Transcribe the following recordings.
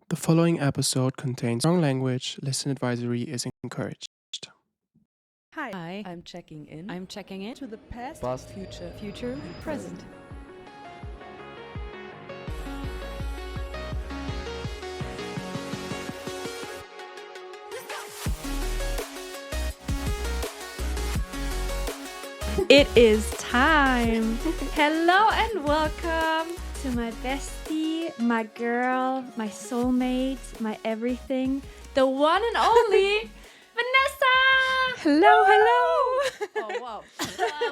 The following episode contains strong language. Listener advisory is encouraged. Hi. I'm checking in. I'm checking in to the past, future, and present. It is time. Hello and welcome to my bestie, my girl, my soulmate, my everything, the one and only Vanessa. Hello. Oh wow,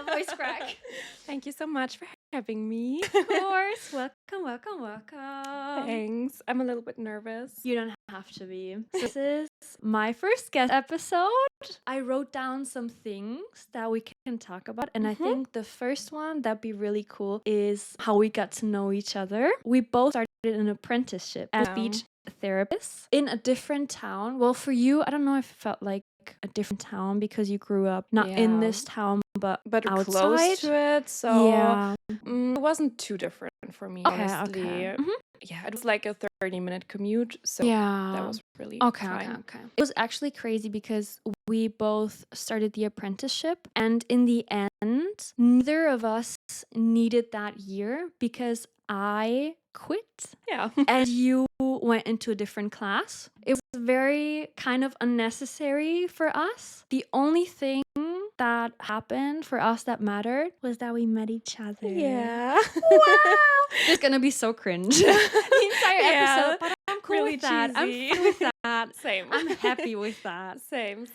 voice crack. Thank you so much for having me. Of course, welcome. Thanks. I'm a little bit nervous. You don't have to be. This is my first guest episode. I wrote down some things that we can talk about, and I think the first one that'd be really cool is how we got to know each other. We both started an apprenticeship as speech therapists in a different town. Well, for you, I don't know if it felt like a different town because you grew up not in this town, but outside. Close to it, so Yeah. it wasn't too different for me, honestly. Okay. Yeah, it was like a 30-minute commute, so Yeah. that was really Okay. fine. It was actually crazy because we both started the apprenticeship, and in the end, neither of us needed that year because I quit Yeah. and you went into a different class. It was very kind of unnecessary for us. The only thing that happened for us that mattered was that we met each other. Yeah. Wow! It's gonna be so cringe the entire episode, but I'm cool Really with that. cheesy. I'm cool with that. Same. I'm happy with that. Same.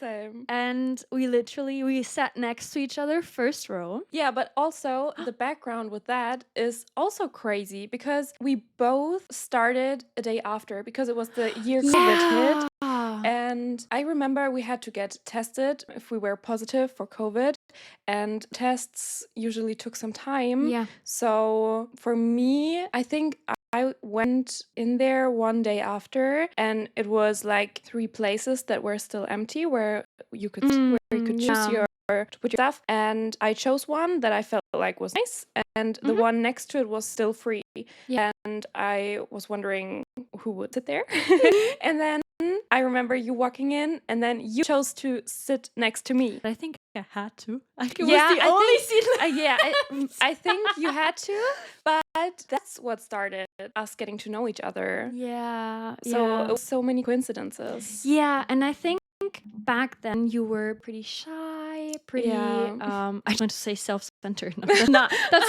And we sat next to each other, first row. Yeah, but also the background with that is also crazy because we both started a day after because it was the year COVID hit. And I remember we had to get tested if we were positive for COVID, and tests usually took some time. Yeah. So for me, I think I went in there one day after, and it was like 3 places that were still empty where you could choose your to put your stuff, and I chose one that I felt like was nice, and the one next to it was still free. Yeah. And I was wondering who would sit there. And then I remember you walking in, and then you chose to sit next to me. I think I had to. Like, I think you had to, but that's what started us getting to know each other. Yeah. So it was so many coincidences. Yeah, and I think back then you were pretty shy, pretty I want to say self-centered. No, that's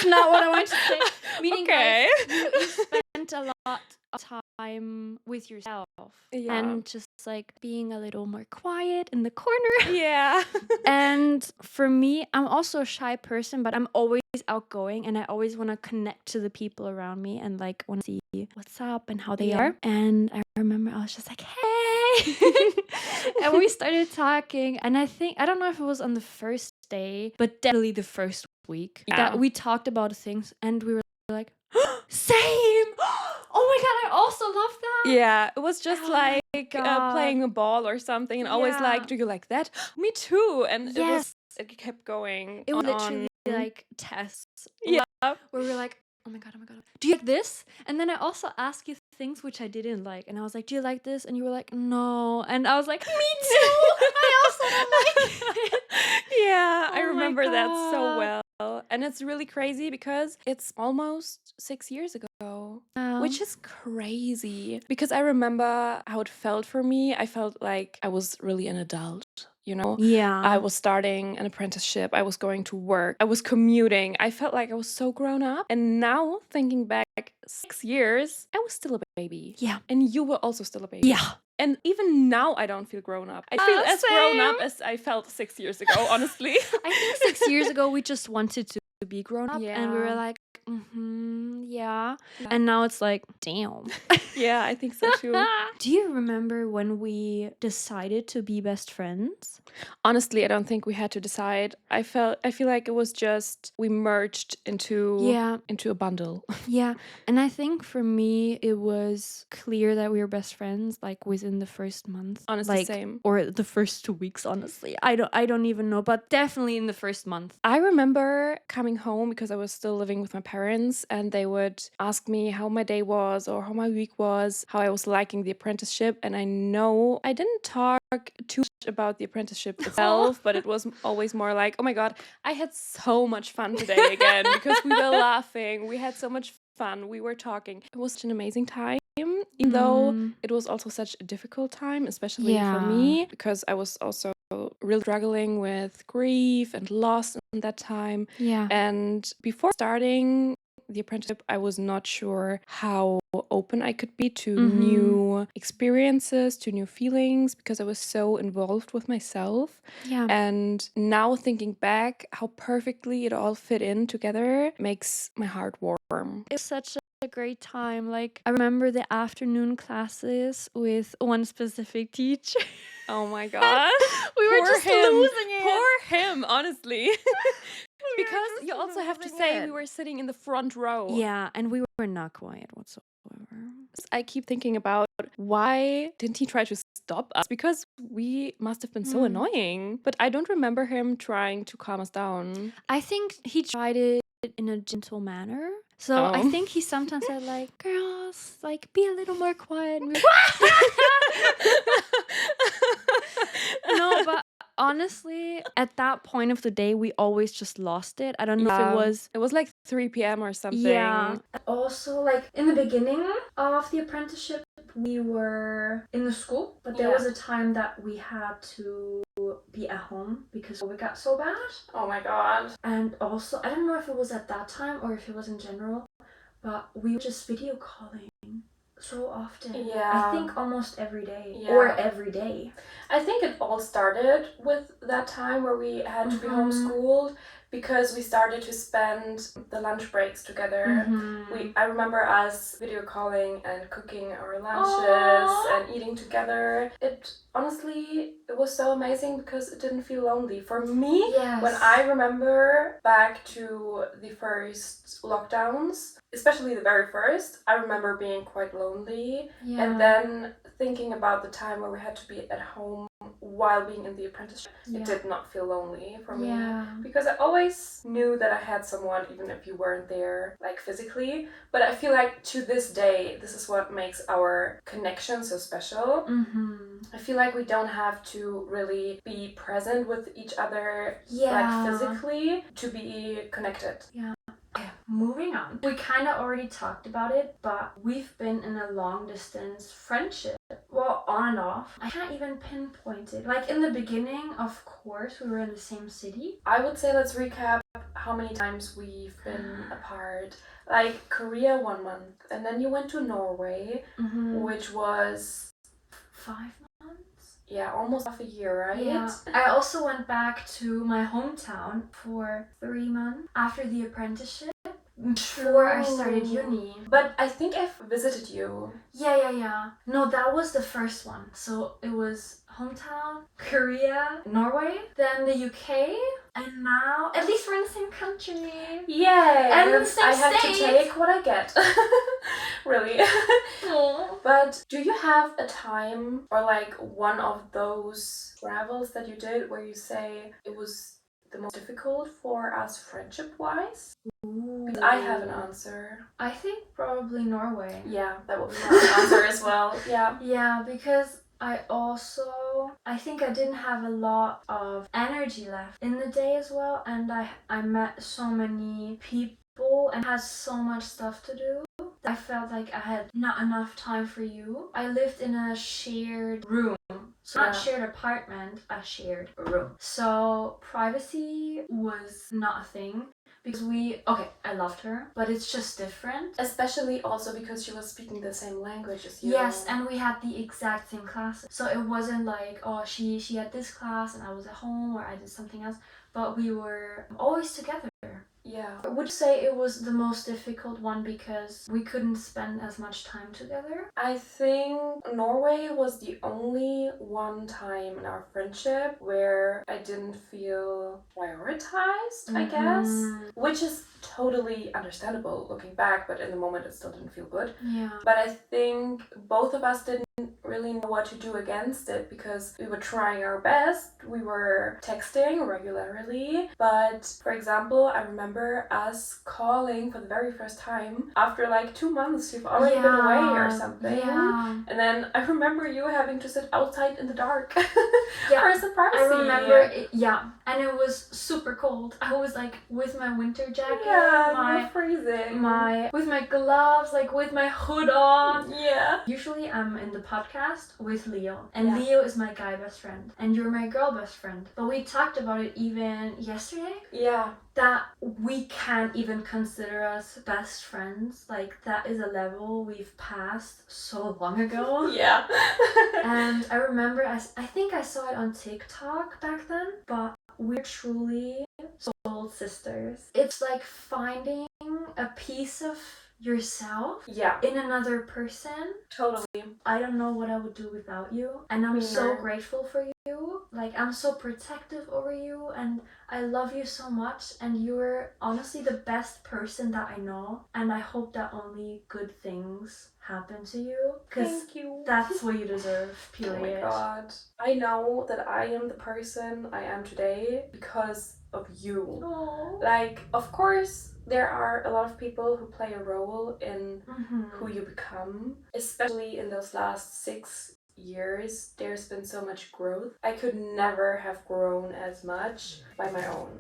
not what I want to say. Meaning Okay. like you spent a lot of time with yourself and just like being a little more quiet in the corner. Yeah. And for me, I'm also a shy person, but I'm always outgoing and I always want to connect to the people around me and like want to see what's up and how they are. And I remember I was just like, hey. And we started talking, and I don't know if it was on the first day, but definitely the first week that we talked about things, and we were like, same. Oh my god, I also love that. Yeah, it was just playing a ball or something, and always like, do you like that? Me too. And it kept going. It was on. literally like tests. Yeah. Where we were like, oh my god, do you like this? And then I also asked you things which I didn't like, and I was like, do you like this? And you were like, no. And I was like, me too. I also don't like it. Yeah, I Oh my remember that so God. well. And it's really crazy because it's almost 6 years ago, which is crazy. Because I remember how it felt for me. I felt like I was really an adult. You know, I was starting an apprenticeship. I was going to work. I was commuting. I felt like I was so grown up. And now, thinking back 6 years, I was still a baby. Yeah. And you were also still a baby. Yeah. And even now, I don't feel grown up. I feel as grown up as I felt 6 years ago, honestly. I think 6 years ago, we just wanted to be grown up. Yeah. And we were like, yeah. And now it's like, damn. Yeah, I think so too. Do you remember when we decided to be best friends? Honestly, I don't think we had to decide. I feel like it was just we merged into a bundle. Yeah. And I think for me it was clear that we were best friends like within the first month. Honestly, same. Or the first 2 weeks, honestly. I don't even know, but definitely in the first month. I remember coming home because I was still living with my parents, and they would ask me how my day was or how my week was, how I was liking the apprenticeship. And I know I didn't talk too much about the apprenticeship itself, but it was always more like, oh my God, I had so much fun today again because we were laughing. We had so much fun. We were talking. It was such an amazing time, even though it was also such a difficult time, especially for me, because I was also really struggling with grief and loss in that time. Yeah. And before starting the apprenticeship, I was not sure how open I could be to new experiences, to new feelings, because I was so involved with myself. Yeah. And now thinking back, how perfectly it all fit in together makes my heart warm. It was such a great time. Like, I remember the afternoon classes with one specific teacher. Oh my God. We were Poor just him. losing it. Poor him, honestly. Because just you also have to losing say it. we were sitting in the front row. Yeah, and we were not quiet whatsoever. I keep thinking about, why didn't he try to stop us? Because we must have been so annoying. But I don't remember him trying to calm us down. I think he tried it in a gentle manner. So I think he sometimes said like, girls, like, be a little more quiet. And no, but honestly, at that point of the day, we always just lost it. I don't know if it was like 3 p.m. or something. Yeah. Also, like, in the beginning of the apprenticeship, we were in the school, but there was a time that we had to be at home because COVID got so bad. Oh my God. And also, I don't know if it was at that time or if it was in general, but we were just video calling so often. Yeah. I think almost every day or every day. I think it all started with that time where we had to be homeschooled, because we started to spend the lunch breaks together. I remember us video calling and cooking our lunches and eating together. It was so amazing because it didn't feel lonely. For me, when I remember back to the first lockdowns, especially the very first, I remember being quite lonely. And then thinking about the time where we had to be at home while being in the apprenticeship, it did not feel lonely for me, because I always knew that I had someone, even if you weren't there like physically. But I feel like to this day, this is what makes our connection so special. I feel like we don't have to really be present with each other like physically to be connected. Okay, moving on. We kind of already talked about it, but we've been in a long distance friendship. Well, on and off. I can't even pinpoint it. Like, in the beginning, of course, we were in the same city. I would say let's recap how many times we've been apart. Like, Korea 1 month, and then you went to Norway, which was 5 months? Yeah, almost half a year, right? Yeah. I also went back to my hometown for 3 months after the apprenticeship. Before I started uni. But I think I've visited you. Yeah. No, that was the first one. So it was hometown, Korea, Norway, then the UK, and now at least we're in the same country. Yay! And the same I have state. to take what I get. Really. But do you have a time or like one of those travels that you did where you say it was the most difficult for us friendship-wise? Because I have an answer. I think probably Norway. Yeah, that would be my answer as well. Yeah. Yeah, because I think I didn't have a lot of energy left in the day as well, and I met so many people and had so much stuff to do. I felt like I had not enough time for you. I lived in a shared room. So not shared apartment, a shared room. So privacy was not a thing. Because I loved her, but it's just different. Especially also because she was speaking the same language as you. Yes, and we had the exact same classes. So it wasn't like, oh, she had this class and I was at home or I did something else. But we were always together. Yeah. I would say it was the most difficult one because we couldn't spend as much time together. I think Norway was the only one time in our friendship where I didn't feel prioritized, I guess. Which is totally understandable looking back, but in the moment it still didn't feel good. Yeah. But I think both of us didn't really know what to do against it because we were trying our best. We were texting regularly. But for example, I remember remember us calling for the very first time after like 2 months. You've already been away or something. Yeah. And then I remember you having to sit outside in the dark Yeah. for a surprise. I remember it, and it was super cold. I was like with my winter jacket, you were freezing. with my gloves, like with my hood on. Yeah. Usually I'm in the podcast with Leo, and Yeah. Leo is my guy best friend, and you're my girl best friend. But we talked about it even yesterday. Yeah. That we can't even consider us best friends. Like, that is a level we've passed so long ago. Yeah. And I remember, I think I saw it on TikTok back then, but we're truly soul sisters. It's like finding a piece of yourself Yeah. in another person. Totally. I don't know what I would do without you, and I'm Me so neither. grateful for you. Like, I'm so protective over you, and I love you so much, and you're honestly the best person that I know, and I hope that only good things happen to you, because Thank you. that's what you deserve, period. Oh my god. I know that I am the person I am today because of you. Aww. Like, of course, there are a lot of people who play a role in Mhm. who you become, especially in those last 6 years. There's been so much growth. I could never have grown as much by my own.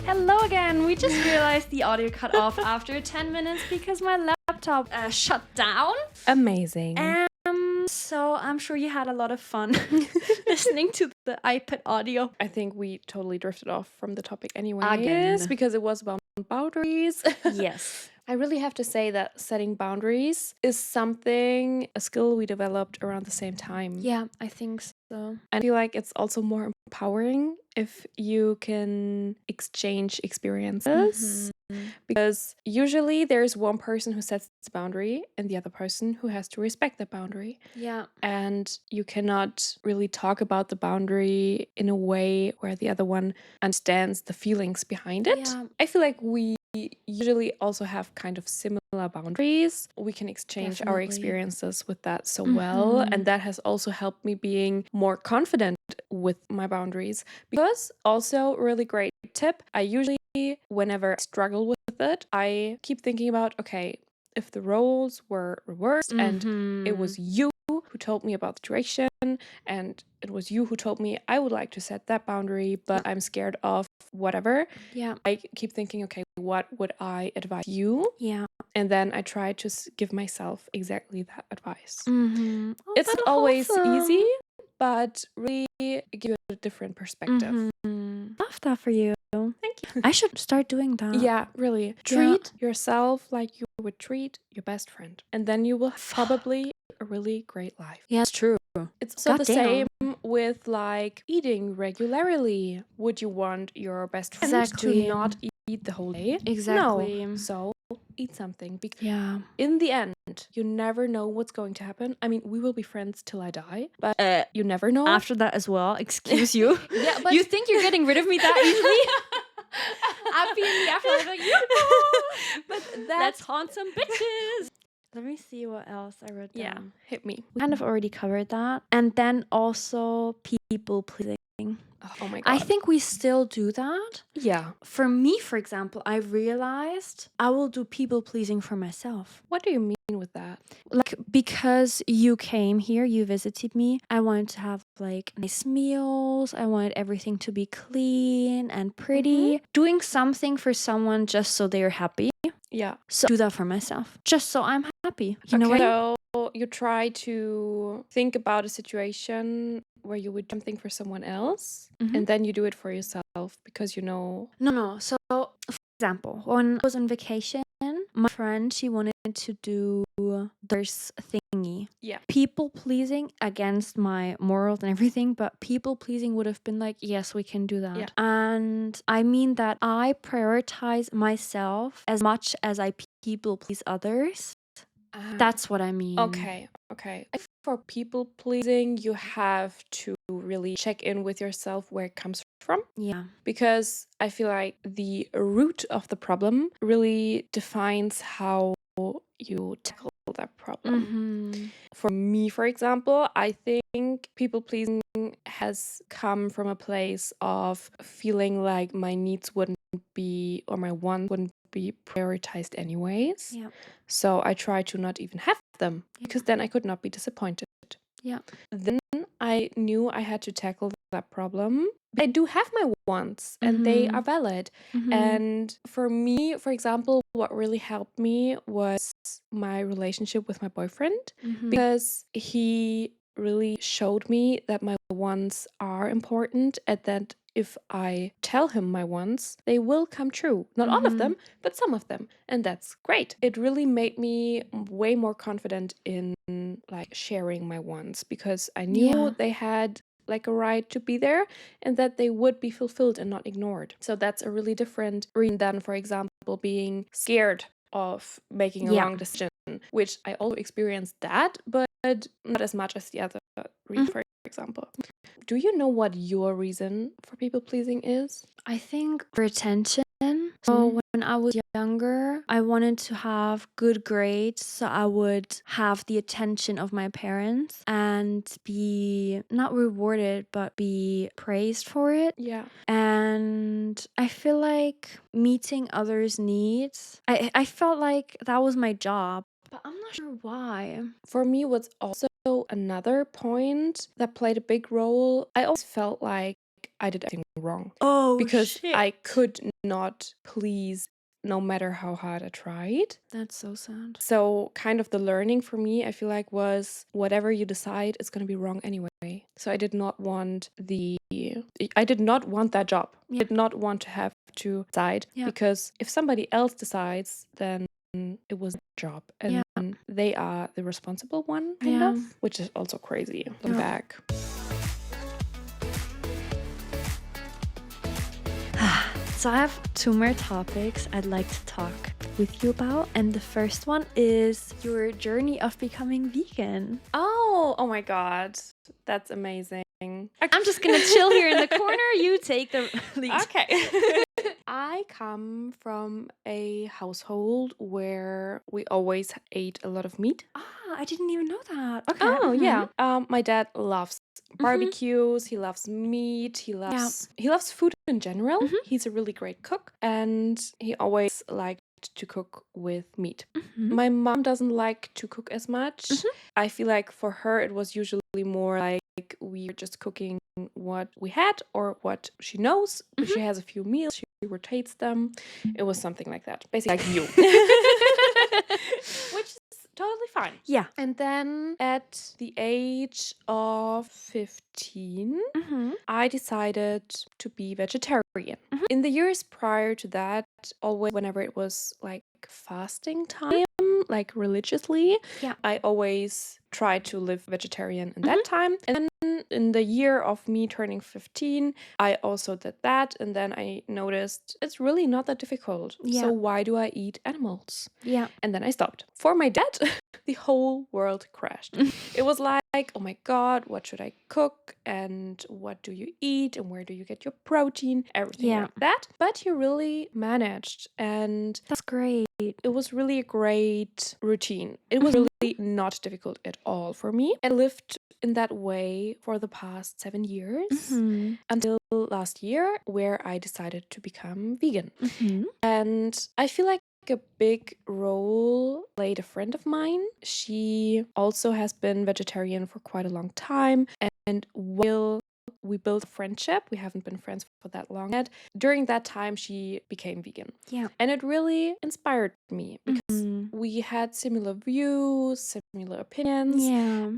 Hello again. We just realized the audio cut off after 10 minutes because my laptop shut down. Amazing. So I'm sure you had a lot of fun listening to the iPad audio. I think we totally drifted off from the topic anyways, Again. because it was about boundaries. Yes. I really have to say that setting boundaries is a skill we developed around the same time. Yeah, I think so. I feel like it's also more empowering if you can exchange experiences. Because usually there's one person who sets the boundary and the other person who has to respect the boundary. Yeah. And you cannot really talk about the boundary in a way where the other one understands the feelings behind it. Yeah. I feel like we usually also have kind of similar boundaries. We can exchange our Definitely. experiences with that so well. And that has also helped me being more confident with my boundaries. Because also, really great tip, I usually, whenever I struggle with it, I keep thinking about, okay, if the roles were reversed and it was you who told me about the situation and it was you who told me I would like to set that boundary, but I'm scared of whatever. Yeah. I keep thinking, okay, what would I advise you? Yeah. And then I try to give myself exactly that advice. Oh, It's that's not always awesome. easy, but really give you a different perspective. Love that for you. Thank you. I should start doing that. Yeah, really. Treat yourself like you would treat your best friend. And then you will have probably a really great life. Yeah, it's true. It's also the Goddamn. same with like eating regularly. Would you want your best friend Exactly. to not eat the whole day? Exactly. No. So eat something. Because Yeah. in the end, you never know what's going to happen. I mean, we will be friends till I die, but you never know. After that as well, excuse you. Yeah, but You think you're getting rid of me that easily? I'll be in the afterlife like, yoo-hoo! But Let's haunt some bitches. Let me see what else I wrote down. yeah, hit me. We kind of already covered that. And then also people pleasing. Oh my god. I think we still do that. Yeah. For me, for example, I realized I will do people pleasing for myself. What do you mean with that? Like, because you came here, you visited me, I wanted to have like nice meals. I wanted everything to be clean and pretty. Doing something for someone just so they're happy. Yeah. So do that for myself, just so I'm happy. You know what? So you try to think about a situation where you would do something for someone else, and then you do it for yourself because you know. No. So, for example, when I was on vacation, my friend, she wanted to do this thingy. Yeah. People pleasing against my morals and everything, but people pleasing would have been like, yes, we can do that. Yeah. And I mean that I prioritize myself as much as I people please others. That's what I mean. Okay. For people pleasing, you have to really check in with yourself where it comes from. Yeah. Because I feel like the root of the problem really defines how you tackle that problem. For me, for example, I think people pleasing has come from a place of feeling like my needs wouldn't be, or my wants wouldn't be prioritized anyways. Yeah. So I try to not even have them because then I could not be disappointed. Yeah. Then I knew I had to tackle that problem. I do have my wants and they are valid. And for me, for example, what really helped me was my relationship with my boyfriend because he really showed me that my wants are important and that if I tell him my wants, they will come true. Not all of them, but some of them. And that's great. It really made me way more confident in like sharing my wants because I knew they had like a right to be there and that they would be fulfilled and not ignored. So that's a really different reason than, for example, being scared of making a wrong decision, which I also experienced that, but not as much as the other reason, for example. Do you know what your reason for people pleasing is? I think for attention. So when I was younger, I wanted to have good grades so I would have the attention of my parents and be not rewarded but be praised for it. Yeah. And I feel like meeting others' needs, I felt like that was my job, but I'm not sure why. For me, what's also another point that played a big role, I always felt like I did everything wrong. Oh, because shit. I could not please no matter how hard I tried. That's so sad. So kind of the learning for me, I feel like, was whatever you decide is going to be wrong anyway. So I did not want that job. I did not want to have to decide because if somebody else decides, then it was their job and they are the responsible one, kind of, which is also crazy. Looking back. So I have 2 more topics I'd like to talk with you about. And the first one is your journey of becoming vegan. Oh my God. That's amazing. I'm just going to chill here in the corner. You take the lead. Okay. I come from a household where we always ate a lot of meat. I didn't even know that. Okay. Oh, yeah. My dad loves barbecues. He loves meat. He loves food in general. He's a really great cook and he always liked to cook with meat. My mom doesn't like to cook as much. I feel like for her it was usually more like we were just cooking what we had or what she knows. If she has a few meals, she rotates them. It was something like that. Basically like you. Which is totally fine. Yeah. And then at the age of 15, I decided to be vegetarian. In the years prior to that, always whenever it was like fasting time, like religiously, I always tried to live vegetarian in that time. And then in the year of me turning 15, I also did that. And then I noticed it's really not that difficult. So why do I eat animals? Yeah. And then I stopped. For my dad, the whole world crashed. It was like, oh my God, what should I cook? And what do you eat? And where do you get your protein? Everything like that. But he really managed. And that's great. It was really a great routine. It was really not difficult at all for me. I lived in that way for the past 7 years until last year, where I decided to become vegan. And I feel like a big role played a friend of mine. She also has been vegetarian for quite a long time, and while we built a friendship, we haven't been friends for that long yet. During that time, she became vegan. Yeah. And it really inspired me because we had similar views, similar opinions,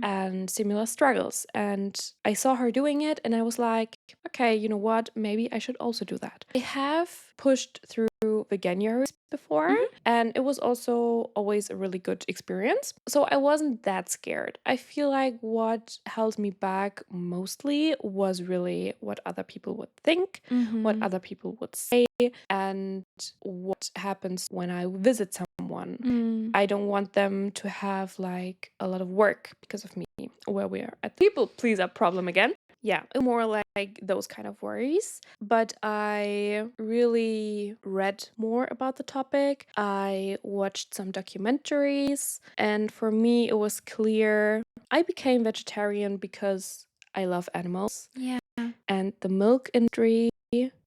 and similar struggles. And I saw her doing it, and I was like, okay, you know what? Maybe I should also do that. I have pushed through veganuary before, and it was also always a really good experience. So I wasn't that scared. I feel like what held me back mostly was really what other people would think, what other people would say, and what happens when I visit someone. I don't want them to have like a lot of work because of me, where we are at the people pleaser problem again. Yeah, more like those kind of worries. But I really read more about the topic. I watched some documentaries, and for me, it was clear I became vegetarian because I love animals, Yeah. and the milk industry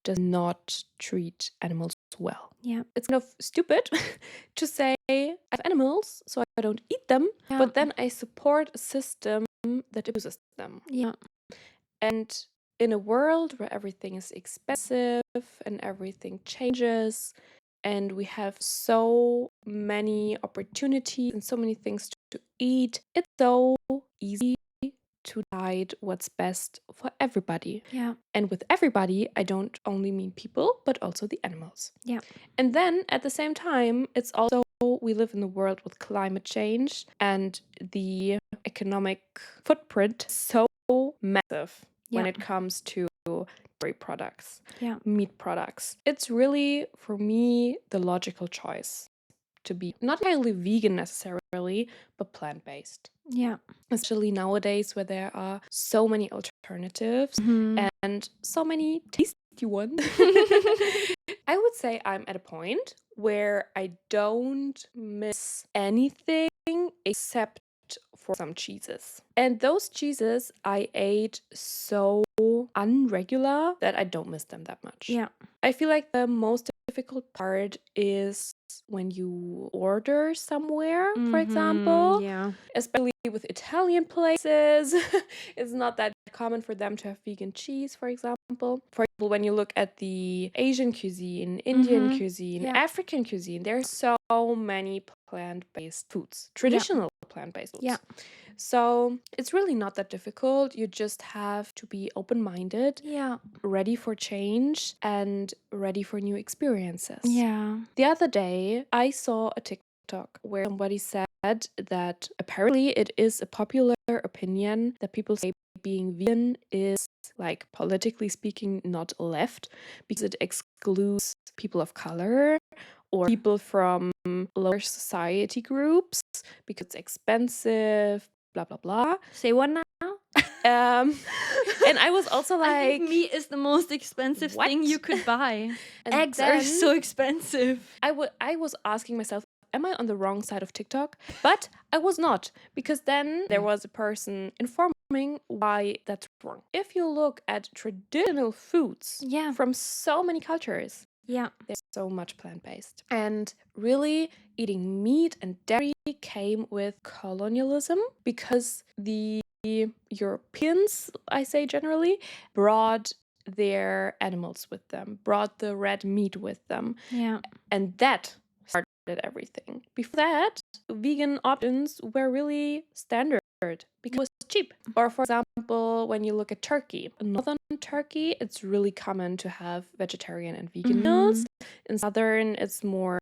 does not treat animals well. Yeah. It's kind of stupid to say I have animals, so I don't eat them, Yeah. but then I support a system that abuses them. Yeah. And in a world where everything is expensive and everything changes, and we have so many opportunities and so many things to eat, it's so easy to decide what's best for everybody. Yeah. And with everybody, I don't only mean people, but also the animals. Yeah. And then at the same time, it's also we live in a world with climate change, and the economic footprint is so massive when Yeah. it comes to dairy products, Yeah. meat products. It's really, for me, the logical choice to be not entirely vegan necessarily, but plant-based. Yeah. Especially nowadays where there are so many alternatives Mhm. and so many tasty ones. I would say I'm at a point where I don't miss anything except for some cheeses. And those cheeses I ate so unregular that I don't miss them that much. Yeah. I feel like the most difficult part is when you order somewhere, for example, Yeah. especially with Italian places. It's not that common for them to have vegan cheese, for example. For example, when you look at the Asian cuisine, Indian cuisine, Yeah. African cuisine, there are so many plant-based foods, traditional plant-based foods. Yeah. So it's really not that difficult. You just have to be open-minded, Yeah. ready for change, and ready for new experiences. Yeah. The other day, I saw a TikTok where somebody said that apparently it is a popular opinion that people say being vegan is, like, politically speaking, not left because it excludes people of color or people from lower society groups because it's expensive, blah, blah, blah. Say what now? And I was also I like, think meat is the most expensive thing what? you could buy. And Eggs are then so expensive. I was asking myself, am I on the wrong side of TikTok? But I was not, because then there was a person informing why that's wrong. If you look at traditional foods Yeah. from so many cultures, Yeah. there's so much plant-based. And really, eating meat and dairy came with colonialism because the Europeans, I say generally, brought their animals with them, brought the red meat with them. Yeah. And that started everything. Before that, vegan options were really standard because it was cheap. Or for example, when you look at Turkey, in northern Turkey, it's really common to have vegetarian and vegan meals. In southern, it's more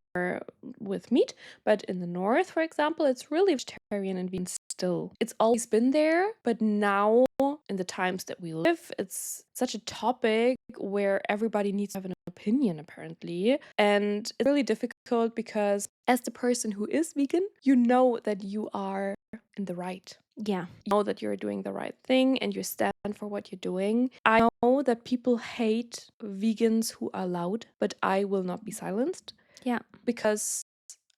with meat, but in the north, for example, it's really vegetarian and vegan still. It's always been there, but now in the times that we live, it's such a topic where everybody needs to have an opinion apparently, and it's really difficult because as the person who is vegan, you know that you are in the right. Yeah. You know that you're doing the right thing and you stand for what you're doing. I know that people hate vegans who are loud, but I will not be silenced. Yeah. Because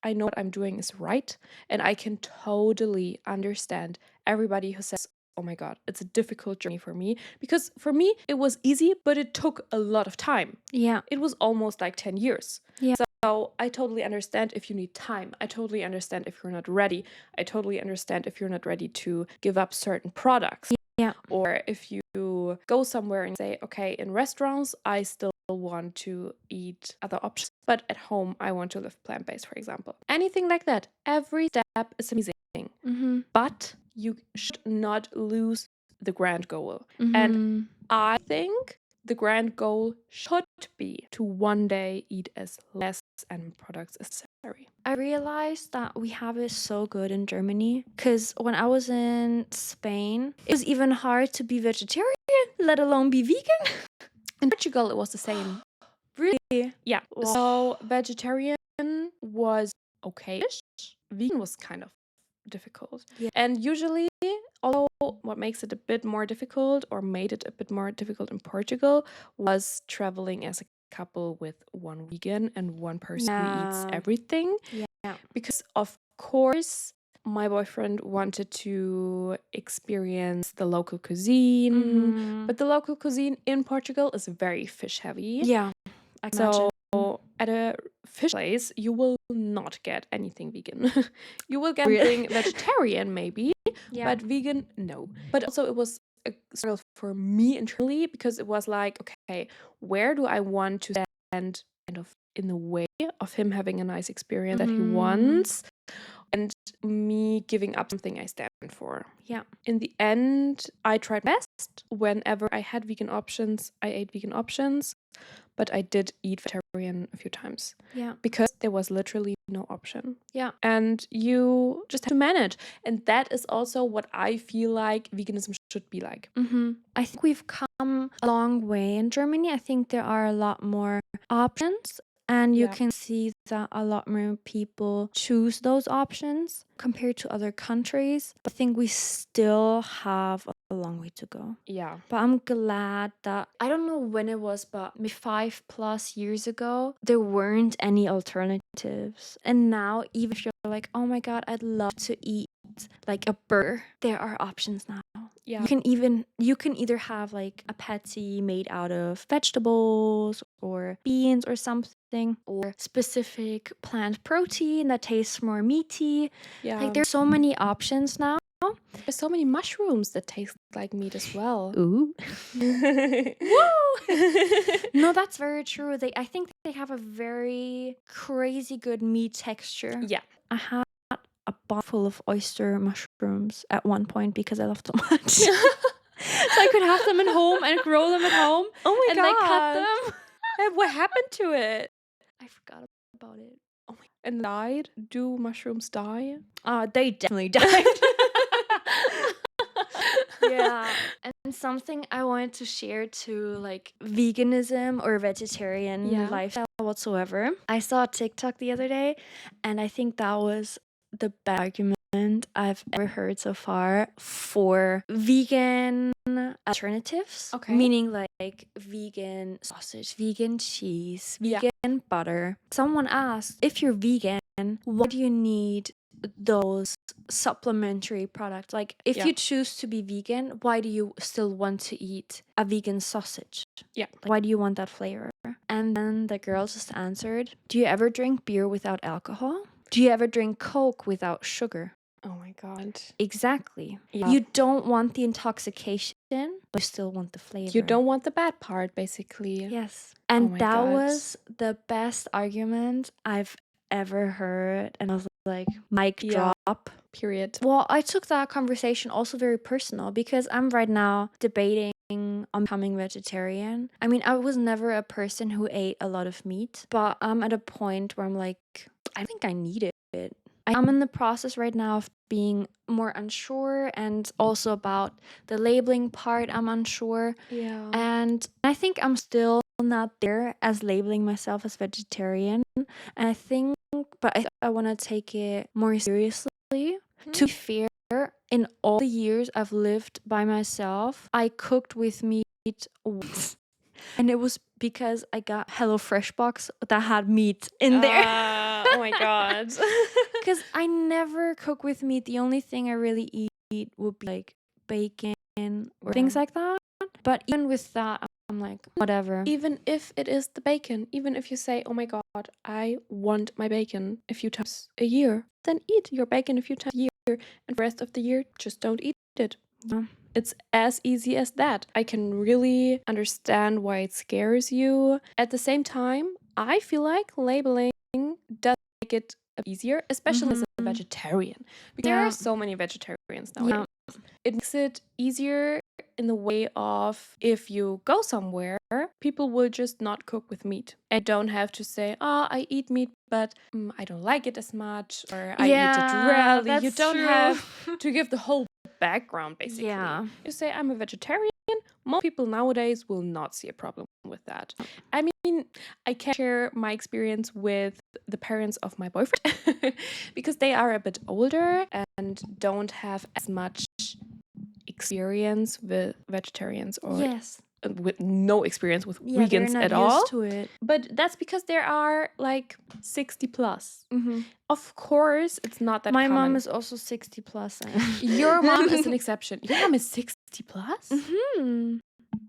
I know what I'm doing is right, and I can totally understand everybody who says, oh my God, it's a difficult journey for me. Because for me, it was easy, but it took a lot of time. Yeah. It was almost like 10 years. Yeah. So I totally understand if you need time. I totally understand if you're not ready. I totally understand if you're not ready to give up certain products. Yeah. Or if you go somewhere and say, okay, in restaurants, I still want to eat other options, but at home, I want to live plant-based, for example. Anything like that. Every step is amazing. But you should not lose the grand goal. And I think the grand goal should be to one day eat as less animal products as necessary. I realized that we have it so good in Germany because when I was in Spain, it was even hard to be vegetarian, let alone be vegan. In Portugal, it was the same. Really? Yeah. Wow. So vegetarian was okay-ish. Vegan was kind of difficult. Yeah. And usually, although what makes it a bit more difficult or made it a bit more difficult in Portugal was traveling as a couple with one vegan and one person who eats everything. Yeah. Because of course, my boyfriend wanted to experience the local cuisine, but the local cuisine in Portugal is very fish heavy. Yeah. I can imagine. So at a fish place, you will not get anything vegan. You will get something vegetarian maybe, but vegan, no. But also it was a struggle for me internally because it was like, okay, where do I want to stand kind of in the way of him having a nice experience that he wants and me giving up something I stand for. Yeah. In the end, I tried my best. Whenever I had vegan options, I ate vegan options. But I did eat vegetarian a few times. Yeah. Because there was literally no option. Yeah. And you just have to manage. And that is also what I feel like veganism should be like. I think we've come a long way in Germany. I think there are a lot more options. And you can see that a lot more people choose those options compared to other countries. But I think we still have a long way to go. Yeah. But I'm glad that, I don't know when it was, but maybe 5+ years ago, there weren't any alternatives. And now, even if you're like, oh my God, I'd love to eat like a burger, there are options now. Yeah. You can either have like a patty made out of vegetables or beans or something, or specific plant protein that tastes more meaty. Yeah. Like there's so many options now. There's so many mushrooms that taste like meat as well. Ooh. Woo! No, that's very true. I think they have a very crazy good meat texture. Yeah. I had a bowl full of oyster mushrooms at one point because I loved them so much. So I could have them at home and grow them at home. Oh my and God. I cut them. And what happened to it? I forgot about it. Oh my. And died? Do mushrooms die? They definitely died. Yeah. And something I wanted to share to like veganism or vegetarian lifestyle whatsoever. I saw a TikTok the other day, and I think that was the best argument I've ever heard so far for vegan alternatives. Okay. Meaning like vegan sausage, vegan cheese, vegan butter. Someone asked, if you're vegan, why do you need those supplementary products? Like if you choose to be vegan, why do you still want to eat a vegan sausage? Yeah. Like, why do you want that flavor? And then the girl just answered, do you ever drink beer without alcohol? Do you ever drink Coke without sugar? Oh my God. Exactly. Yeah. You don't want the intoxication, but you still want the flavor. You don't want the bad part, basically. Yes. And my that God. was the best argument I've ever heard. And I was like, mic drop. Period. Well, I took that conversation also very personal because I'm right now debating on becoming vegetarian. I mean, I was never a person who ate a lot of meat, but I'm at a point where I'm like, I think I need it. I'm in the process right now of being more unsure, and also about the labeling part, I'm unsure. Yeah. And I think I'm still not there as labeling myself as vegetarian. And I think, but I want to take it more seriously. To be fair, in all the years I've lived by myself, I cooked with meat once. And it was because I got HelloFresh box that had meat in there. Oh my God. Because I never cook with meat. The only thing I really eat would be like bacon or things like that. But even with that, I'm like, whatever. Even if it is the bacon, even if you say, oh my God, I want my bacon a few times a year, then eat your bacon a few times a year, and the rest of the year, just don't eat it. Yeah. It's as easy as that. I can really understand why it scares you. At the same time, I feel like labeling does make it easier, especially as a vegetarian. Because there are so many vegetarians nowadays. Yeah. It makes it easier in the way of, if you go somewhere, people will just not cook with meat. And don't have to say, I eat meat, but I don't like it as much, or I eat it rarely. You don't have to give the whole background, basically. Yeah. You say, I'm a vegetarian, most people nowadays will not see a problem with that. I mean, I can share my experience with the parents of my boyfriend because they are a bit older and don't have as much experience with vegetarians or Yes. with no experience with Yeah, they're vegans not at used all. to it. But that's because there are like 60 plus. Of course, it's not that My common. mom is also 60 plus. Your mom is an exception. Your mom is 60 plus?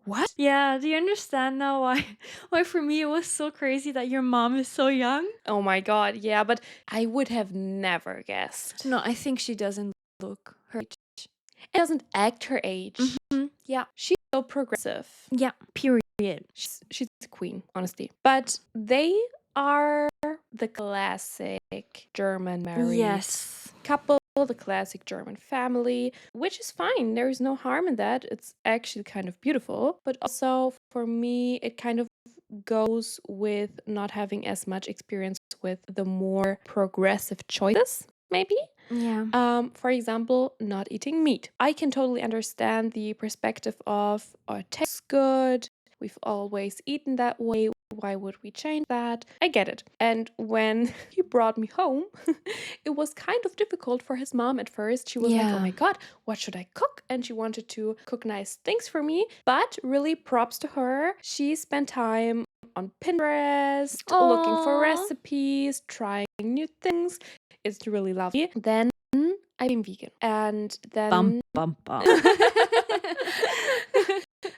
What? Yeah, do you understand now why for me it was so crazy that your mom is so young? Oh my god, yeah, but I would have never guessed. No, I think she doesn't look her age. It doesn't act her age. Yeah. She's so progressive. Yeah, period. She's a queen, honestly. But they are the classic German married couple, the classic German family, which is fine. There is no harm in that. It's actually kind of beautiful. But also for me, it kind of goes with not having as much experience with the more progressive choices, maybe. Yeah. For example, not eating meat. I can totally understand the perspective of, oh, it tastes good. We've always eaten that way. Why would we change that? I get it. And when he brought me home, it was kind of difficult for his mom at first. She was like, oh my god, what should I cook? And she wanted to cook nice things for me. But really, props to her. She spent time on Pinterest, looking for recipes, trying new things. It's really lovely. Then I became vegan. And then Bum.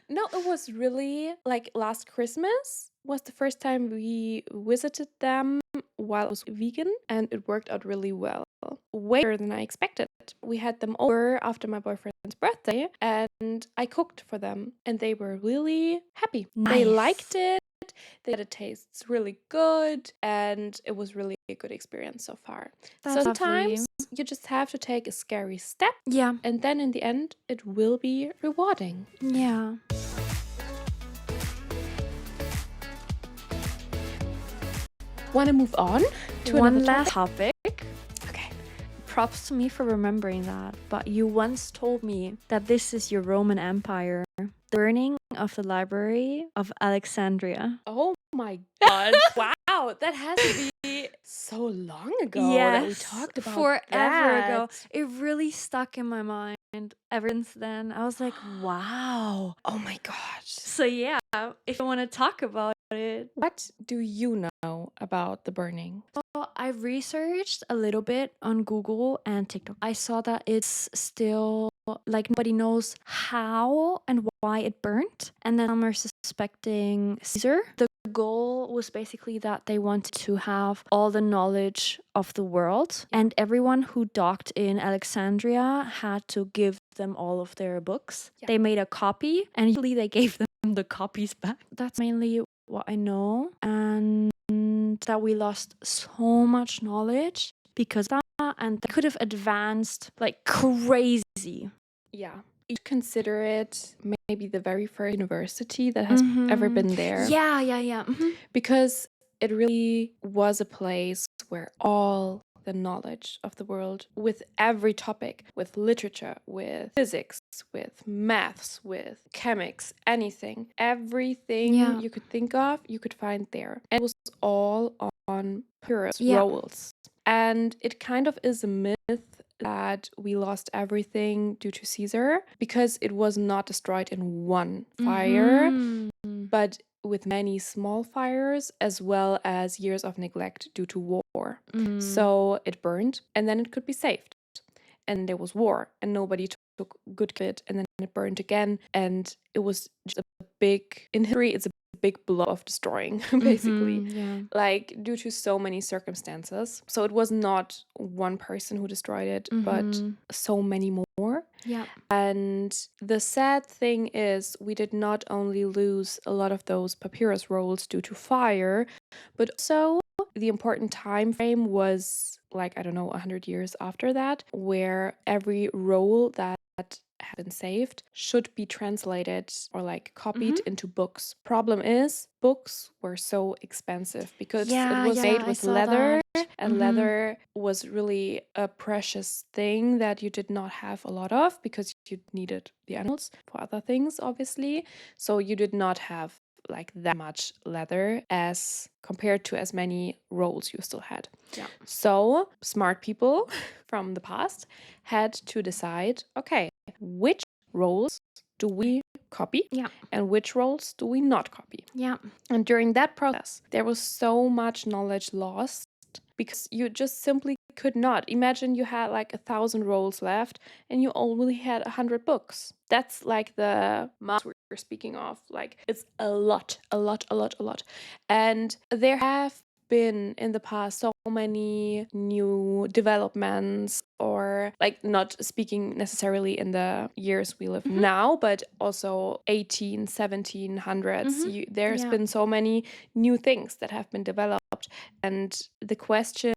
no, it was really like last Christmas was the first time we visited them while I was vegan, and it worked out really well. Way better than I expected. We had them over after my boyfriend's birthday, and I cooked for them, and they were really happy. They liked it. They said it tastes really good, and it was really a good experience so far. That's Sometimes lovely. you just have to take a scary step, Yeah. and then in the end, it will be rewarding. Yeah. Want to move on to one another last topic? Okay. Props to me for remembering that. But you once told me that this is your Roman Empire. The burning of the Library of Alexandria. Oh my god. Wow, that has to be so long ago that we talked about forever ago. that. It really stuck in my mind. Ever since then, I was like, wow. Oh my gosh. So yeah, if you want to talk about it. What do you know about the burning? Well, I researched a little bit on Google and TikTok. I saw that it's still like nobody knows how and why it burnt. And then some are suspecting Caesar. The goal was basically that they wanted to have all the knowledge of the world, and everyone who docked in Alexandria had to give them all of their books. Yeah. They made a copy, and usually they gave them the copies back. That's mainly what I know, and that we lost so much knowledge because of that, and they could have advanced like crazy. Yeah. You consider it maybe the very first university that has ever been there. Yeah. Because it really was a place where all the knowledge of the world, with every topic, with literature, with physics, with maths, with chemics, everything you could think of, you could find there. And it was all on papyrus rolls. And it kind of is a myth that we lost everything due to Caesar because it was not destroyed in one fire, but with many small fires as well as years of neglect due to war. So it burned and then it could be saved. And there was war and nobody took good care of it, and then it burned again, and it was just a big, in history, it's a big blow of destroying, basically, like due to so many circumstances. So it was not one person who destroyed it, but so many more. Yeah. And the sad thing is we did not only lose a lot of those papyrus rolls due to fire, but also the important time frame was like, I don't know, 100 years after that, where every roll that had been saved should be translated or like copied into books. Problem is, books were so expensive because it was made with leather, and leather was really a precious thing that you did not have a lot of because you needed the animals for other things, obviously. So you did not have like that much leather as compared to as many roles you still had. Yeah. So smart people from the past had to decide, okay, which roles do we copy Yeah. and which roles do we not copy? Yeah. And during that process, there was so much knowledge lost because you just simply could not. Imagine you had like 1,000 roles left and you only had 100 books. That's like the math we're speaking of. Like it's a lot. And there have been in the past so many new developments, or like not speaking necessarily in the years we live now, but also 1700s. There's Yeah. been so many new things that have been developed, and the question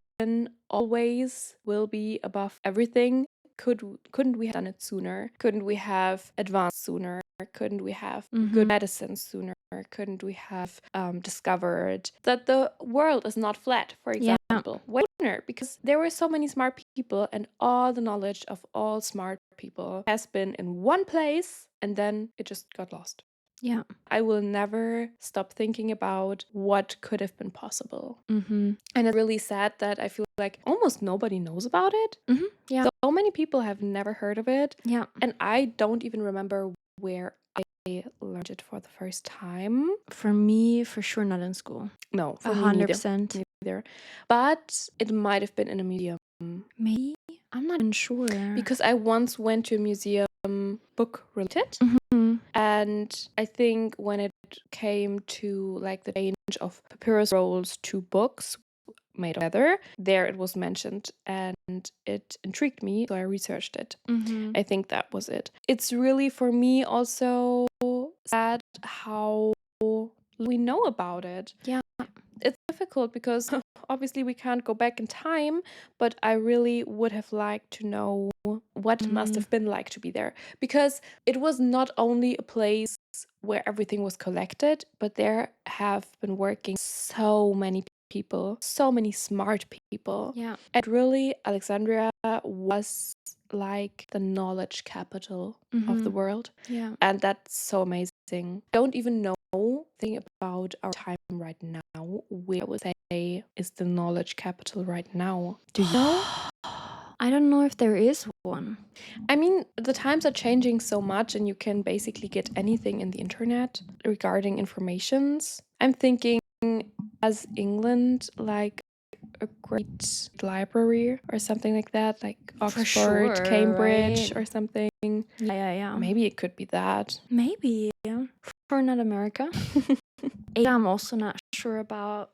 always will be above everything. Couldn't we have done it sooner? Couldn't we have advanced sooner? Couldn't we have good medicine sooner? Couldn't we have discovered that the world is not flat, for example? Way sooner, because there were so many smart people, and all the knowledge of all smart people has been in one place, and then it just got lost. Yeah. I will never stop thinking about what could have been possible. Mm-hmm. And it's really sad that I feel like almost nobody knows about it. Yeah. So many people have never heard of it. Yeah. And I don't even remember where I learned it for the first time. For me, for sure, not in school. No, for me neither. 100%. Neither. But it might have been in a museum. Maybe? I'm not even sure. Because I once went to a museum book related. And I think when it came to like the change of papyrus rolls to books made of leather, there it was mentioned and it intrigued me, so I researched it. I think that was it. It's really, for me, also sad how we know about it. Yeah. It's difficult because obviously we can't go back in time, but I really would have liked to know what it must have been like to be there, because it was not only a place where everything was collected, but there have been working so many people, so many smart people. Yeah. And really, Alexandria was like the knowledge capital of the world. Yeah. And that's so amazing. Don't even know anything about our time right now, where I would say is the knowledge capital right now. Do you know? I don't know if there is one. I mean, the times are changing so much, and you can basically get anything in the internet regarding informations. I'm thinking, as England, like a great library or something like that, like Oxford, sure, Cambridge, right? or something. Yeah. Maybe it could be that. Maybe. Yeah. For not America. I'm also not sure about.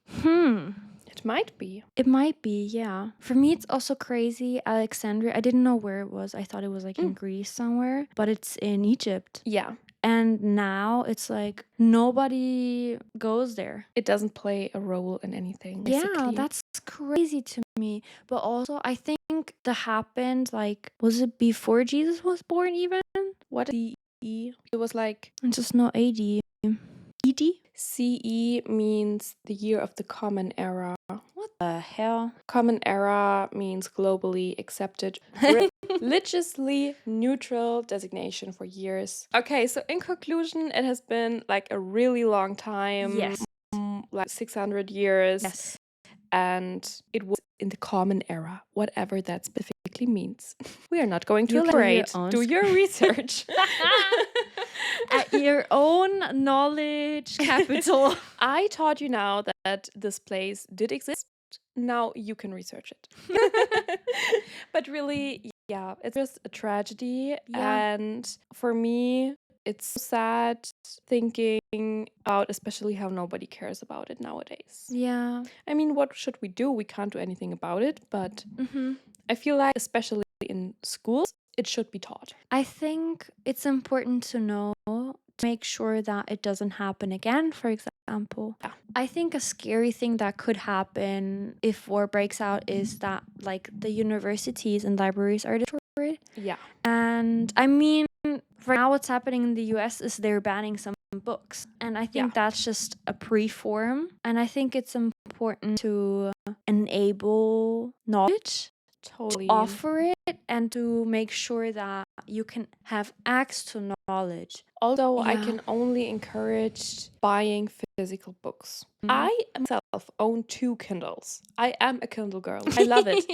It might be. It might be, yeah. For me, it's also crazy. Alexandria, I didn't know where it was. I thought it was like in Greece somewhere, but it's in Egypt. Yeah. And now it's like nobody goes there. It doesn't play a role in anything, basically. Yeah, that's crazy to me. But also, I think that happened, like, was it before Jesus was born even? What is CE? It was like... It's just not AD. ED? CE means the year of the Common Era. What the hell? Common Era means globally accepted, religiously neutral designation for years. Okay, so in conclusion, it has been like a really long time. Yes. Like 600 years. Yes. And it was in the Common Era, whatever that specifically means. We are not going to You can do your elaborate. own Do your research. At your own knowledge capital. I taught you now that this place did exist. Now you can research it. But really, yeah, it's just a tragedy. Yeah. And for me, it's so sad thinking about especially how nobody cares about it nowadays. Yeah. I mean, what should we do? We can't do anything about it, but I feel like especially in schools, it should be taught. I think it's important to know, to make sure that it doesn't happen again, for example. Yeah. I think a scary thing that could happen if war breaks out is that like the universities and libraries are destroyed. Yeah. And I mean, right now what's happening in the US is they're banning some books. And I think that's just a preform. And I think it's important to enable knowledge, Totally. to offer it, and to make sure that you can have access to knowledge. Although I Yeah. can only encourage buying physical books. I myself own 2 Kindles. I am a Kindle girl. I love it.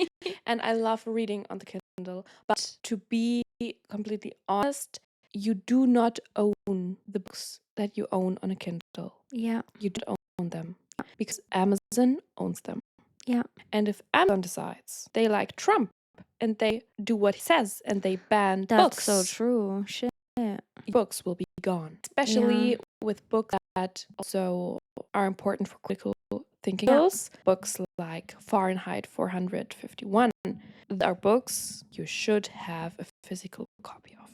And I love reading on the Kindle. But to be completely honest, you do not own the books that you own on a Kindle. Yeah. You don't own them because Amazon owns them. Yeah. And if Amazon decides they like Trump and they do what he says and they ban That's books, so true. Shit. books will be gone. Especially with books that also are important for critical thinking skills. Books like Fahrenheit 451. They are books you should have a physical copy of.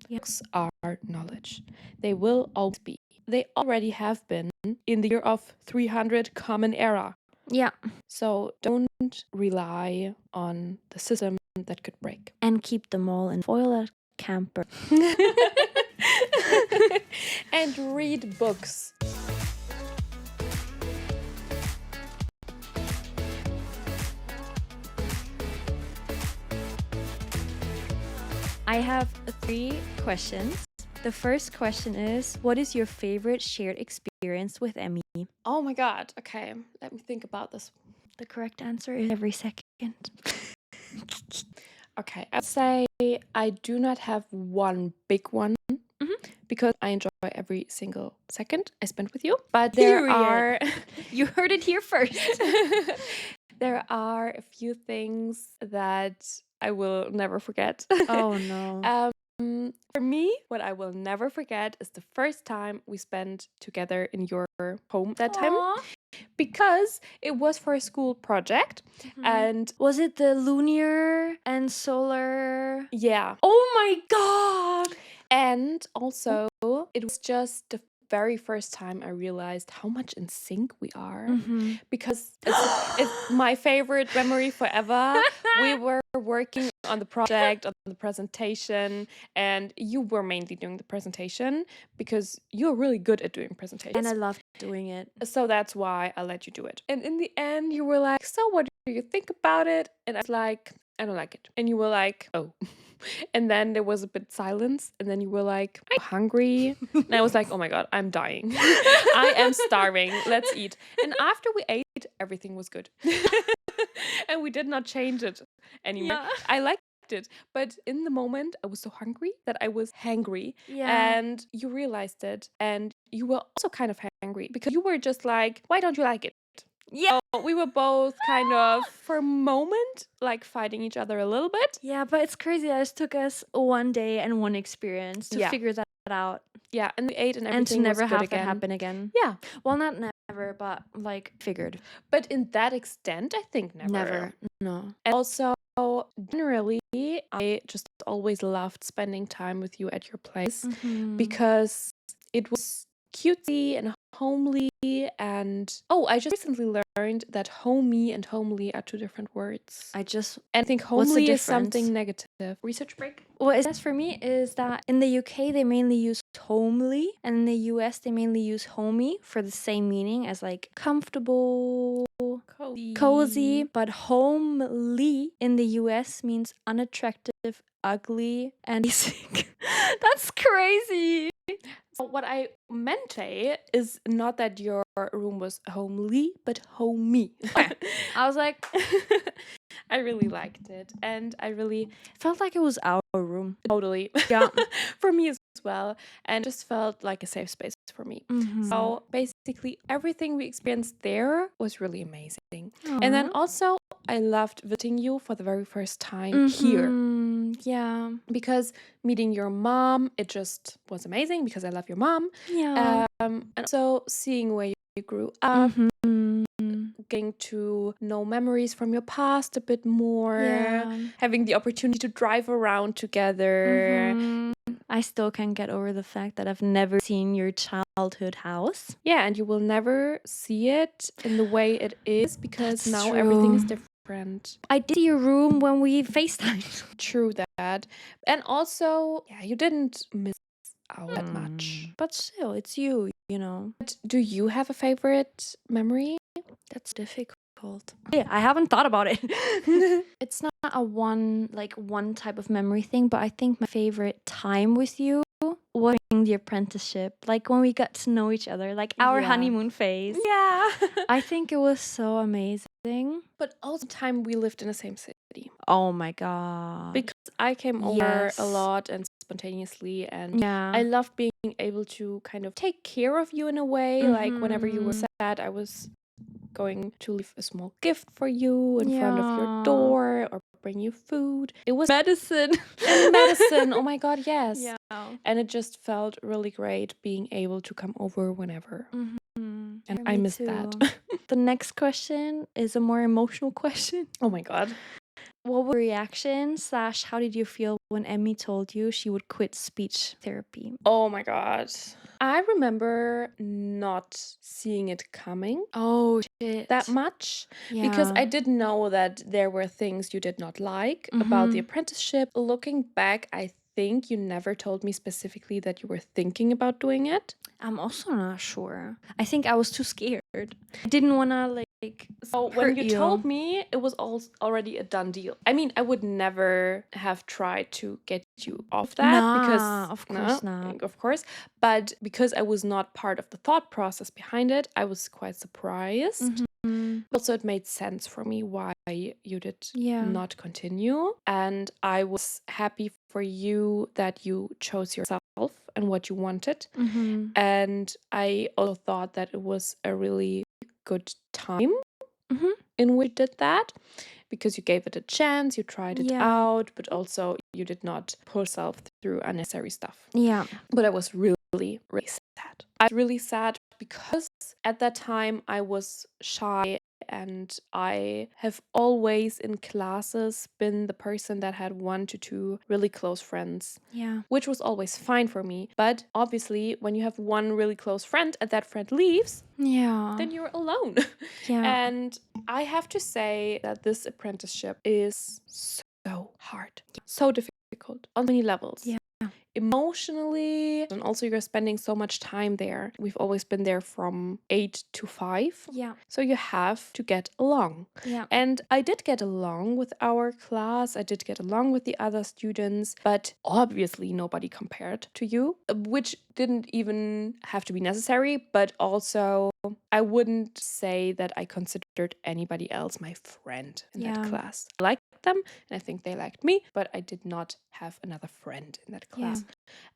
Books are knowledge. They will always be. They already have been in the year of 300 Common Era. Yeah. So don't rely on the system that could break. And keep them all in foil camper. And read books. I have 3 questions. The first question is, what is your favorite shared experience with Emmy? Oh my god. Okay, let me think about this. The correct answer is every second. Okay, I'd say I do not have one big one because I enjoy every single second I spend with you. But there are You heard it here first. there are a few things that I will never forget. Oh no. For me, what I will never forget is the first time we spent together in your home that time. Because it was for a school project. And was it the lunar and solar? yeah. Oh my god. And also, it was just the very first time I realized how much in sync we are. Because it's my favorite memory forever. We were working on the project, on the presentation, and you were mainly doing the presentation because you're really good at doing presentations. And I love doing it. So that's why I let you do it. And in the end, you were like, so what do you think about it? And I was like, I don't like it. And you were like, oh. And then there was a bit silence. And then you were like, I'm hungry. And I was like, oh my God, I'm dying. I am starving. Let's eat. And after we ate, everything was good. And we did not change it anymore. Yeah. I liked it. But in the moment, I was so hungry that I was hangry. Yeah. And you realized it. And you were also kind of hangry because you were just like, why don't you like it? Yeah. So we were both kind of, for a moment, like fighting each other a little bit. Yeah, but it's crazy that it took us one day and one experience to Yeah. figure that out. Yeah, and we ate and And everything to never was good have again. that happen again. Yeah, Well, not never, but like figured. but in that extent, I think never. Never. No. And also, generally, I just always loved spending time with you at your place because it was cutesy and homely. And I just recently learned that homey and homely are 2 different words. I just And I think What's the homely is difference? something negative. Research break? what it says for me is that in the UK they mainly use homely, and in the US they mainly use homey for the same meaning as like comfortable, cozy. But homely in the US means unattractive, ugly, and basic. That's crazy. So what I meant to say is not that your room was homely, but homey. I was like, I really liked it, and I really felt like it was our room. totally Yeah. for me as well, and just felt like a safe space for me. So basically, everything we experienced there was really amazing. And then also, I loved visiting you for the very first time here. Yeah. Because meeting your mom, it just was amazing because I love your mom. Yeah. And also seeing where you grew up, getting to know memories from your past a bit more, having the opportunity to drive around together. I still can't get over the fact that I've never seen your childhood house. Yeah, and you will never see it in the way it is because That's now everything is true. different. I did see your room when we FaceTimed. True that. And also, yeah, you didn't miss out that much. But still, it's you know. But do you have a favorite memory? That's difficult. Yeah, I haven't thought about it. It's not a one type of memory thing, but I think my favorite time with you was during the apprenticeship, like when we got to know each other, like our Yeah. honeymoon phase. Yeah. I think it was so amazing. But also time we lived in the same city. Oh my god. Because I came over Yes. a lot and spontaneously, and Yeah. I loved being able to kind of take care of you in a way. Like whenever you were sad, I was going to leave a small gift for you in front of your Yeah. door or bring you food. It was medicine. and medicine. Oh my god, yes. Yeah. And it just felt really great being able to come over whenever. Mm-hmm. And I miss that. The next question is a more emotional question. Oh my god. What was your reaction / how did you feel when Emmy told you she would quit speech therapy? Oh my god. I remember not seeing it coming Oh shit. that much because I did know that there were things you did not like about the apprenticeship. Looking back, I think you never told me specifically that you were thinking about doing it. I'm also not sure. I think I was too scared. I didn't want to So hurt when you told me, it was already a done deal. I mean, I would never have tried to get you off that because of course not. of course. But because I was not part of the thought process behind it, I was quite surprised. Also, it made sense for me why you did not continue. And I was happy for you that you chose yourself and what you wanted. And I also thought that it was a really good time in which you did that because you gave it a chance, you tried it out, but also you did not put yourself through unnecessary stuff. Yeah. But I was really, really sad. I was really sad because at that time I was shy and I have always in classes been the person that had 1 to 2 really close friends. Yeah. Which was always fine for me. But obviously, when you have one really close friend and that friend leaves, then you're alone. Yeah. And I have to say that this apprenticeship is so hard, so difficult on many levels. Yeah. Emotionally, and also you're spending so much time there. We've always been there from 8 to 5. Yeah. So you have to get along. Yeah. And I did get along with our class. I did get along with the other students, but obviously nobody compared to you, which didn't even have to be necessary, but also I wouldn't say that I considered anybody else my friend in that class. I liked them and I think they liked me, but I did not have another friend in that class.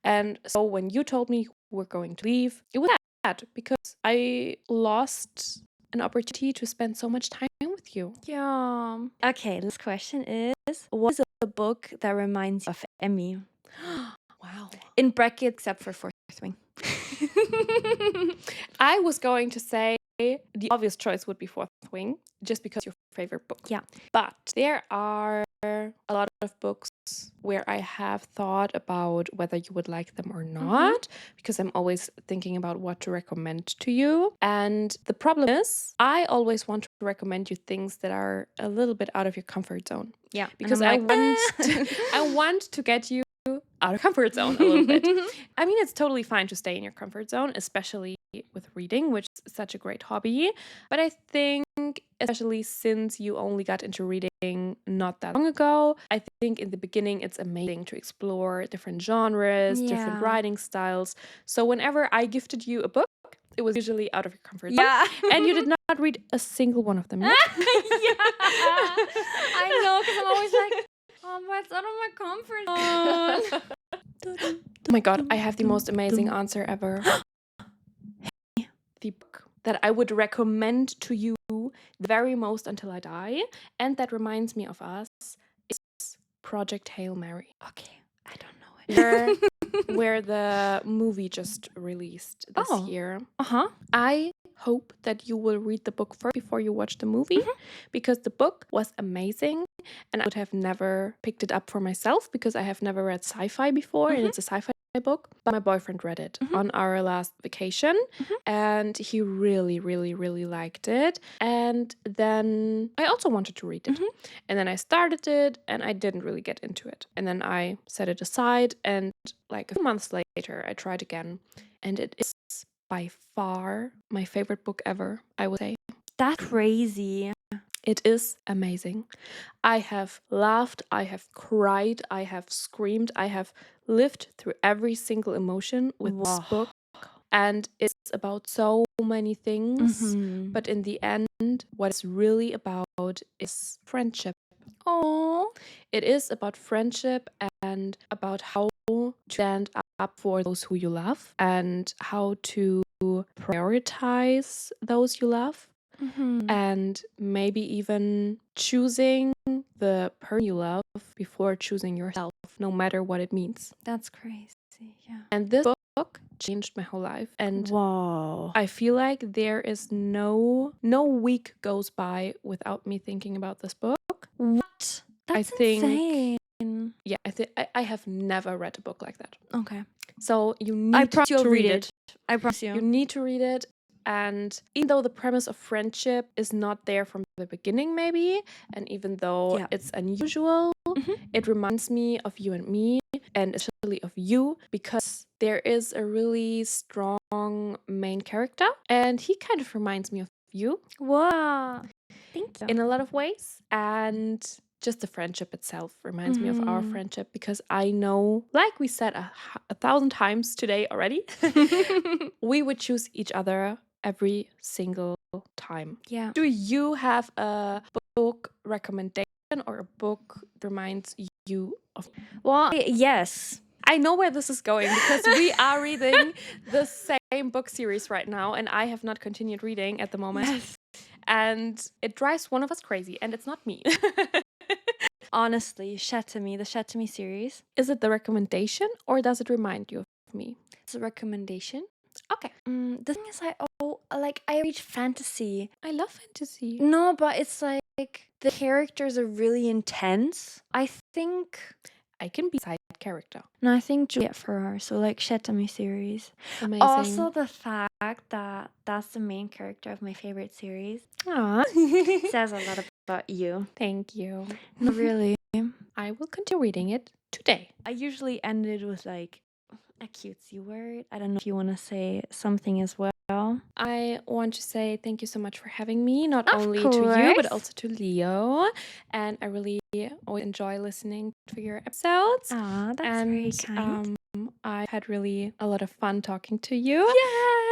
And so when you told me we're going to leave, it was sad because I lost an opportunity to spend so much time with you. Yeah. Okay, this question is, what is a book that reminds you of Emmy? Wow. In bracket, except for Fourth Wing. I was going to say the obvious choice would be Fourth Wing, just because your favorite book. Yeah. But there are a lot of books where I have thought about whether you would like them or not, because I'm always thinking about what to recommend to you. And the problem is, I always want to recommend you things that are a little bit out of your comfort zone. Yeah. Because I want to get you out of comfort zone a little bit. I mean, it's totally fine to stay in your comfort zone, especially with reading, which is such a great hobby. But I think, especially since you only got into reading not that long ago, I think in the beginning it's amazing to explore different genres, different writing styles. So whenever I gifted you a book, it was usually out of your comfort zone. Yeah. And you did not read a single one of them yet. I know, because I'm always like, oh, but it's out of my comfort zone. Oh my god, I have the most amazing answer ever. The book that I would recommend to you the very most until I die, and that reminds me of us, is Project Hail Mary. Okay, I don't know it. Where the movie just released this year. I hope that you will read the book first before you watch the movie, because the book was amazing and I would have never picked it up for myself because I have never read sci-fi before, and it's a sci-fi book, but my boyfriend read it on our last vacation and he really, really, really liked it. And then I also wanted to read it. And then I started it and I didn't really get into it. And then I set it aside, and like a few months later I tried again, and it is by far my favorite book ever, I would say. That's crazy. It is amazing. I have laughed, I have cried, I have screamed, I have lived through every single emotion with this book. And it's about so many things. But in the end, what it's really about is friendship. Oh, It is about friendship and about how to stand up for those who you love and how to prioritize those you love. And maybe even choosing the person you love before choosing yourself, no matter what it means. that's crazy. Yeah. And this book changed my whole life. And Wow. I feel like there is no week goes by without me thinking about this book. What? That's think- insane. Yeah, I have never read a book like that. Okay. So you I need promise to you'll read read it. it. I promise you. You need to read it. And even though the premise of friendship is not there from the beginning, maybe, and even though Yeah. it's unusual, it reminds me of you and me, and especially of you, because there is a really strong main character, and he kind of reminds me of you Wow. Thank you. in a lot of ways. And just the friendship itself reminds me of our friendship, because I know, like we said a 1,000 times today already, we would choose each other every single time. Yeah. Do you have a book recommendation or a book that reminds you of? Well, yes. I know where this is going, because we are reading the same book series right now, and I have not continued reading at the moment. Yes. And it drives one of us crazy, and it's not me. Honestly, Shatami, the Shatami series. Is it the recommendation, or does it remind you of me? It's a recommendation. Okay. The thing is, I read fantasy. I love fantasy. No, but it's like the characters are really intense. I think. I can be a side character. No, I think Juliet Farrar. So like Shatami series. Amazing. Also, the fact that that's the main character of my favorite series Aw. says a lot about you. Thank you. No, really. I will continue reading it today. I usually ended with like a cutesy word. I don't know if you want to say something as well. I want to say thank you so much for having me, not Of only to you, but course. also to Leo. And I really always enjoy listening to your episodes. Ah, that's very kind. I had really a lot of fun talking to you.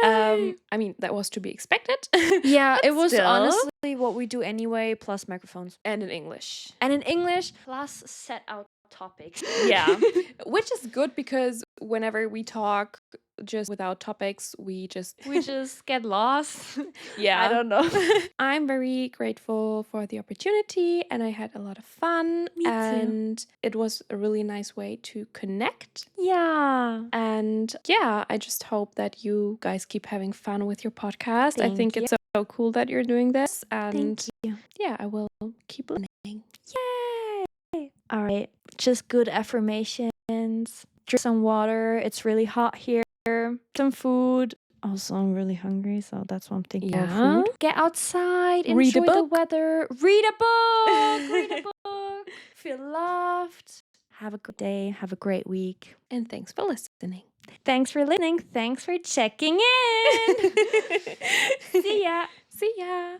Yay! I mean, that was to be expected. Yeah, but it was still. honestly what we do anyway, plus microphones. And in English. And in English, plus set out topics. Yeah. Which is good, because whenever we talk just without topics, we just get lost. yeah. I don't know. I'm very grateful for the opportunity, and I had a lot of fun. Me too. And it was a really nice way to connect. Yeah. And yeah, I just hope that you guys keep having fun with your podcast. I Thank think you. it's so cool that you're doing this. And Thank you. yeah, I will keep listening. Yay! All right. Just good affirmations. Drink some water. It's really hot here. Some food. Also, I'm really hungry, so that's what I'm thinking of Yeah. food. Get outside. Read a Enjoy the book. weather. Read a book. Read a book. Feel loved. Have a good day. Have a great week. And thanks for listening. Thanks for listening. Thanks for checking in. See ya. See ya.